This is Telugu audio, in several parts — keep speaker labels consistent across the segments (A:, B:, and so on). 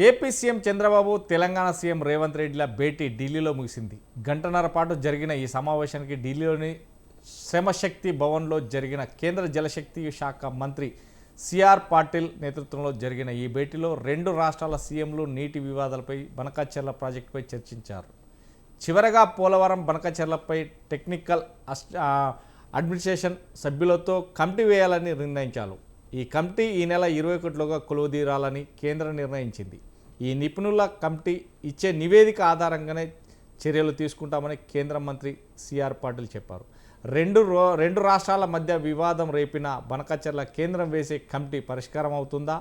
A: AP CM Chandrababu Telangana CM Revanth రెడ్డిల భేటీ ఢిల్లీలో ముగిసింది. గంటన్నర పాటు జరిగిన ఈ సమావేశానికి ఢిల్లీలోని శ్రమశక్తి భవన్లో జరిగిన కేంద్ర జలశక్తి శాఖ మంత్రి సిఆర్ పాటిల్ నేతృత్వంలో జరిగిన ఈ భేటీలో రెండు రాష్ట్రాల సీఎంలు నీటి వివాదాలపై బనకచెర్ల ప్రాజెక్టుపై చర్చించారు. చివరగా పోలవరం బనకచెర్లపై టెక్నికల్ అడ్మినిస్ట్రేషన్ సభ్యులతో కమిటీ వేయాలని నిర్ణయించారు. ఈ కమిటీ ఈ నెల 21లోగా కొలువుదీరాలని కేంద్రం నిర్ణయించింది. ఈ నిపుణుల కమిటీ ఇచ్చే నివేదిక ఆధారంగానే చర్యలు తీసుకుంటామని కేంద్ర మంత్రి సిఆర్ పాటిల్ చెప్పారు. రెండు రాష్ట్రాల మధ్య వివాదం రేపిన బనకచెర్ల కేంద్రం వేసే కమిటీ పరిష్కారం అవుతుందా?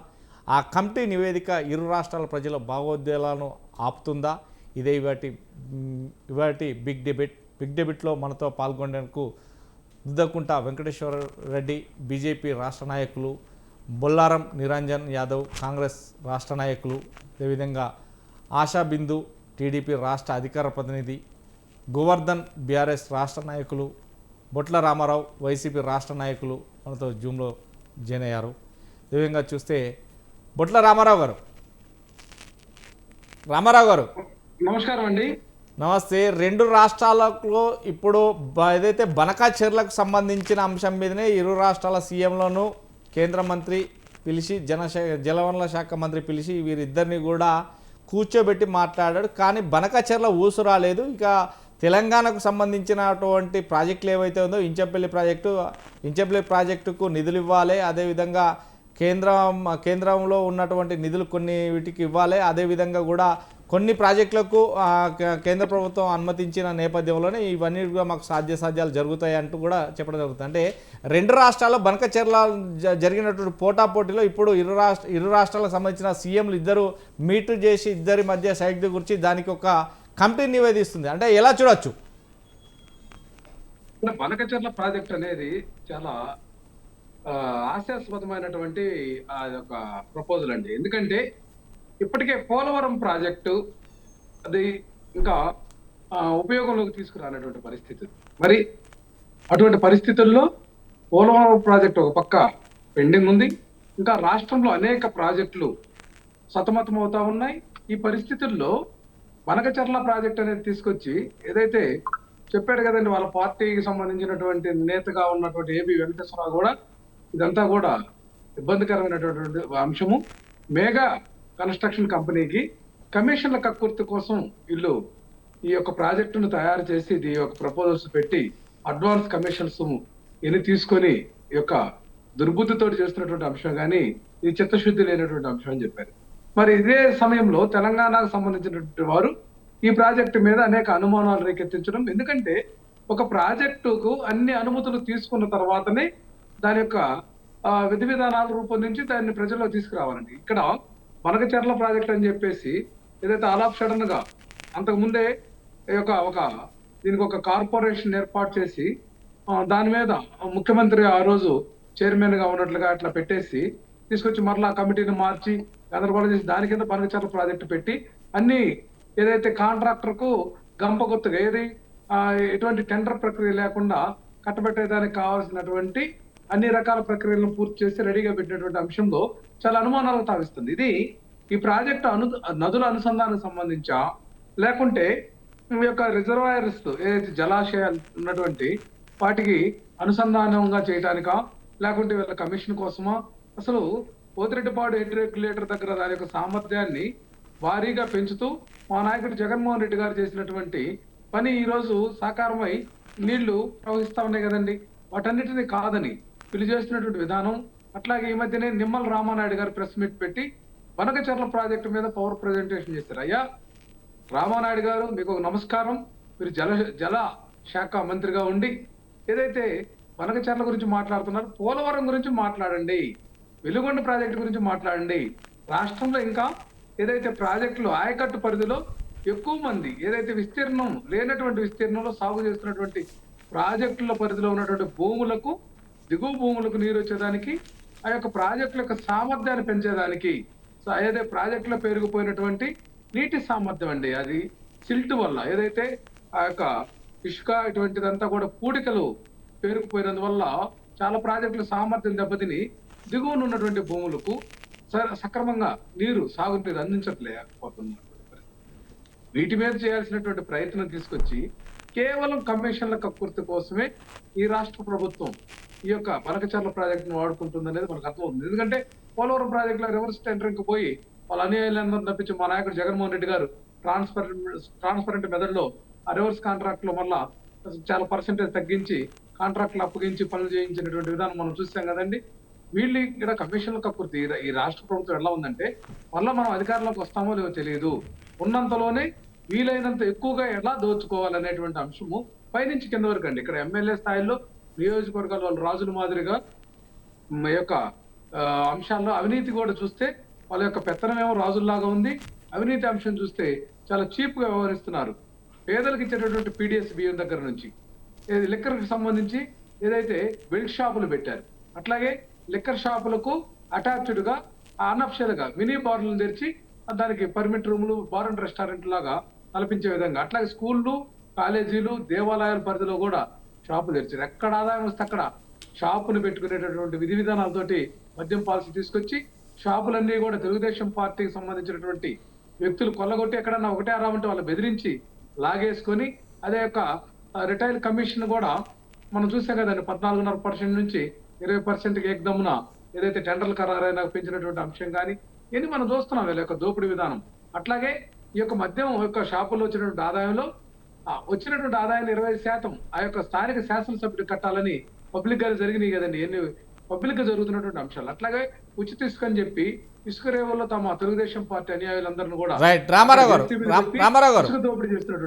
A: ఆ కమిటీ నివేదిక ఇరు రాష్ట్రాల ప్రజల భావోద్వేగాలను ఆపుతుందా? ఇదే ఇవాటి బిగ్ డెబిట్లో మనతో పాల్గొనేందుకు దుద్దకుంట వెంకటేశ్వర రెడ్డి బీజేపీ రాష్ట్ర నాయకులు, బొల్లారం నిరంజన్ యాదవ్ కాంగ్రెస్ రాష్ట్ర నాయకులు, అదేవిధంగా ఆశా బిందు టీడీపీ రాష్ట్ర అధికార ప్రతినిధి, గోవర్ధన్ బీఆర్ఎస్ రాష్ట్ర నాయకులు, బొట్ల రామారావు వైసీపీ రాష్ట్ర నాయకులు మనతో జూమ్లో జాయిన్ అయ్యారు. అదేవిధంగా చూస్తే బొట్ల రామారావు గారు
B: నమస్కారం అండి.
A: నమస్తే. రెండు రాష్ట్రాలలో ఇప్పుడు ఏదైతే బనకచెర్లకు సంబంధించిన అంశం మీదనే ఇరు రాష్ట్రాల సీఎంలను కేంద్ర మంత్రి పిలిచి జలవనరుల శాఖ మంత్రి పిలిచి వీరిద్దరిని కూడా కూర్చోబెట్టి మాట్లాడాడు. కానీ బనకచెర్ల ఊసు రాలేదు. ఇక తెలంగాణకు సంబంధించినటువంటి ప్రాజెక్టులు ఏవైతే ఉందో ఇంచెంపల్లి ప్రాజెక్టుకు నిధులు ఇవ్వాలి, అదేవిధంగా కేంద్రంలో ఉన్నటువంటి నిధులు కొన్ని వీటికి ఇవ్వాలి, అదేవిధంగా కూడా కొన్ని ప్రాజెక్టులకు కేంద్ర ప్రభుత్వం అనుమతించిన నేపథ్యంలోనే ఇవన్నీ కూడా మాకు సాధ్యాలు జరుగుతాయి అంటూ కూడా చెప్పడం జరుగుతుంది. అంటే రెండు రాష్ట్రాల్లో బనకచెర్ల జరిగినటువంటి పోటాపోటీలో ఇప్పుడు ఇరు రాష్ట్రాలకు సంబంధించిన సీఎంలు ఇద్దరు మీటు చేసి ఇద్దరి మధ్య సైడ్ గురించి దానికి ఒక కమిటీ నివేదిస్తుంది. అంటే ఎలా చూడొచ్చు?
B: బనకచెర్ల ప్రాజెక్ట్ అనేది చాలా హాస్యాస్పదమైనటువంటి ఒక ప్రపోజల్ అండి. ఎందుకంటే ఇప్పటికే పోలవరం ప్రాజెక్టు అది ఇంకా ఉపయోగంలోకి తీసుకురానటువంటి పరిస్థితి. మరి అటువంటి పరిస్థితుల్లో పోలవరం ప్రాజెక్టు ఒక పక్క పెండింగ్ ఉంది. ఇంకా రాష్ట్రంలో అనేక ప్రాజెక్టులు సతమతం అవుతా ఉన్నాయి. ఈ పరిస్థితుల్లో బనకచెర్ల ప్రాజెక్ట్ అనేది తీసుకొచ్చి ఏదైతే చెప్పాడు కదండి, వాళ్ళ పార్టీకి సంబంధించినటువంటి నేతగా ఉన్నటువంటి ఏబి వెంకటేశ్వరరావు కూడా ఇదంతా కూడా ఇబ్బందికరమైనటువంటి అంశము. మేఘా కన్స్ట్రక్షన్ కంపెనీకి కమిషన్ల కక్కుర్తి కోసం వీళ్ళు ఈ యొక్క ప్రాజెక్టును తయారు చేసి ఈ యొక్క ప్రపోజల్స్ పెట్టి అడ్వాన్స్ కమిషన్స్ ఎన్ని తీసుకొని ఈ యొక్క దుర్బుద్ధితో చేస్తున్నటువంటి అంశం, కానీ ఇది చిత్తశుద్ధి లేనటువంటి అంశం అని చెప్పారు. మరి ఇదే సమయంలో తెలంగాణకు సంబంధించినటువంటి వారు ఈ ప్రాజెక్టు మీద అనేక అనుమానాలు రేకెత్తించడం. ఎందుకంటే ఒక ప్రాజెక్టుకు అన్ని అనుమతులు తీసుకున్న తర్వాతనే దాని యొక్క విధి విధానాలు రూపొందించి దాన్ని ప్రజల్లో తీసుకురావాలండి. ఇక్కడ బనకచెర్ల ప్రాజెక్ట్ అని చెప్పేసి ఏదైతే ఆల్ ఆఫ్ సడన్ గా అంతకుముందే దీనికి ఒక కార్పొరేషన్ ఏర్పాటు చేసి దాని మీద ముఖ్యమంత్రి ఆ రోజు చైర్మన్ గా ఉన్నట్లుగా అట్లా పెట్టేసి తీసుకొచ్చి మరలా కమిటీని మార్చి గందరగోళం చేసి దాని కింద బనకచెర్ల ప్రాజెక్టు పెట్టి అన్ని ఏదైతే కాంట్రాక్టర్ కు గంపగొత్తుగా ఎటువంటి టెండర్ ప్రక్రియ లేకుండా కట్టబెట్టేదానికి కావాల్సినటువంటి అన్ని రకాల ప్రక్రియలను పూర్తి చేసి రెడీగా పెట్టినటువంటి అంశంలో చాలా అనుమానాలు తావిస్తుంది. ఈ ప్రాజెక్టు నదుల అనుసంధానం సంబంధించా, లేకుంటే ఈ యొక్క రిజర్వాయర్స్ ఏదైతే జలాశయాలు ఉన్నటువంటి వాటికి అనుసంధానంగా చేయటానికా, లేకుంటే వీళ్ళ కమిషన్ కోసమా? అసలు పోతిరెడ్డిపాడు హెడ్ రెగ్యులేటర్ దగ్గర దాని యొక్క సామర్థ్యాన్ని భారీగా పెంచుతూ మా నాయకుడు జగన్మోహన్ రెడ్డి గారు చేసినటువంటి పని ఈ రోజు సాకారమై నీళ్లు ప్రవహిస్తా ఉన్నాయి కదండి. వాటన్నిటిని కాదని వీళ్ళు చేస్తున్నటువంటి విధానం. అట్లాగే ఈ మధ్యనే నిమ్మల రామానాయుడు గారు ప్రెస్ మీట్ పెట్టి బనకచెర్ల ప్రాజెక్టు మీద పవర్ ప్రజెంటేషన్ చేశారు. అయ్యా రామానాయుడు గారు, మీకు నమస్కారం. మీరు జల శాఖ మంత్రిగా ఉండి ఏదైతే బనకచెర్ల గురించి మాట్లాడుతున్నారు, పోలవరం గురించి మాట్లాడండి, వెలుగొండ ప్రాజెక్టు గురించి మాట్లాడండి. రాష్ట్రంలో ఇంకా ఏదైతే ప్రాజెక్టులు ఆయకట్టు పరిధిలో ఎక్కువ మంది ఏదైతే విస్తీర్ణం లేనటువంటి విస్తీర్ణంలో సాగు చేస్తున్నటువంటి ప్రాజెక్టుల పరిధిలో ఉన్నటువంటి భూములకు, దిగువ భూములకు నీరు వచ్చేదానికి, ఆ యొక్క ప్రాజెక్టుల యొక్క సామర్థ్యాన్ని పెంచేదానికి, ఏదైతే ప్రాజెక్టులో పెరిగిపోయినటువంటి నీటి సామర్థ్యం అండి, అది సిల్ట్ వల్ల ఏదైతే ఆ యొక్క ఇసుక ఇటువంటిదంతా కూడా పూడికలు పేరుకుపోయినందువల్ల చాలా ప్రాజెక్టుల సామర్థ్యం దెబ్బతిని దిగువన ఉన్నటువంటి భూములకు సక్రమంగా సాగునీరు అందించట్లేకపోతున్నారు. వీటి మీద చేయాల్సినటువంటి ప్రయత్నం తీసుకొచ్చి కేవలం కమిషన్ల కక్కుర్తి కోసమే ఈ రాష్ట్ర ప్రభుత్వం ఈ యొక్క బనకచర్ల ప్రాజెక్టును వాడుకుంటుంది అనేది మనకు అర్థమవుతుంది. ఎందుకంటే పోలవరం ప్రాజెక్టులో రివర్స్ టెండరింగ్ పోయి వాళ్ళ అనుయాయులందరూ తప్పించి మా నాయకుడు జగన్మోహన్ రెడ్డి గారు ట్రాన్స్పరెంట్ మెథడ్ లో ఆ రివర్స్ కాంట్రాక్ట్ లో మళ్ళా చాలా పర్సెంటేజ్ తగ్గించి కాంట్రాక్ట్లు అప్పగించి పనులు చేయించినటువంటి విధానం మనం చూసాం కదండి. వీళ్ళు ఇక్కడ కమిషన్ల కక్కుర్తి ఈ రాష్ట్ర ప్రభుత్వం ఎలా ఉందంటే మళ్ళా మనం అధికారంలోకి వస్తామో లేవో తెలియదు, ఉన్నంతలోనే వీలైనంత ఎక్కువగా ఎలా దోచుకోవాలనేటువంటి అంశము పైనుంచి కింద వరకు అండి. ఇక్కడ ఎమ్మెల్యే స్థాయిలో నియోజకవర్గాల వాళ్ళు రాజుల మాదిరిగా ఈ యొక్క అంశాల్లో అవినీతి కూడా చూస్తే వాళ్ళ యొక్క పెత్తనం ఏమో రాజుల్లాగా ఉంది, అవినీతి అంశం చూస్తే చాలా చీప్ గా వ్యవహరిస్తున్నారు. పేదలకు ఇచ్చేటటువంటి పీడిఎస్ బియ్యం దగ్గర నుంచి లిక్కర్ కి సంబంధించి ఏదైతే బెల్ట్ షాపులు పెట్టారు, అట్లాగే లిక్కర్ షాపులకు అటాచ్డ్ గా అన్అఫిషియల్ గా మినీ బార్లు తెరిచి దానికి పర్మిట్ రూములు, బార్ అండ్ రెస్టారెంట్ లాగా కల్పించే విధంగా, అట్లాగే స్కూళ్ళు, కాలేజీలు, దేవాలయాల పరిధిలో కూడా షాపులు తెరిచారు. ఎక్కడ ఆదాయం వస్తే అక్కడ షాపులు పెట్టుకునేటటువంటి విధి విధానాలతోటి మద్యం పాలసీ తీసుకొచ్చి షాపులన్నీ కూడా తెలుగుదేశం పార్టీకి సంబంధించినటువంటి వ్యక్తులు కొల్లగొట్టి ఎక్కడన్నా ఒకటే రావంటే వాళ్ళు బెదిరించి లాగేసుకొని అదే యొక్క రిటైల్ కమిషన్ కూడా మనం చూసాం కదండి. 14.5% నుంచి 20%కి ఏకదమ్మున ఏదైతే టెండర్లు ఖరారైనా పెంచినటువంటి అంశం కానీ ఇది మనం చూస్తున్నాం వీళ్ళ యొక్క దోపిడీ విధానం. అట్లాగే ఈ యొక్క మద్యం యొక్క షాపుల్లో వచ్చినటువంటి ఆదాయంలో వచ్చినటువంటి ఆదాయాన్ని 20% ఆ యొక్క స్థానిక శాసనసభ్యుడు కట్టాలని పబ్లిక్ గా జరిగినాయి కదండి. ఎన్ని పబ్లిక్ గా జరుగుతున్నటువంటి అంశాలు. అట్లాగే ఉచిత ఇసుక అని చెప్పి ఇసుక రేవుల్లో తమ తెలుగుదేశం పార్టీ అనుయాయులందరినీ కూడా
A: రైట్ రామారావు గారు
B: ఇసుక దోపిడీ చేస్తున్నటువంటి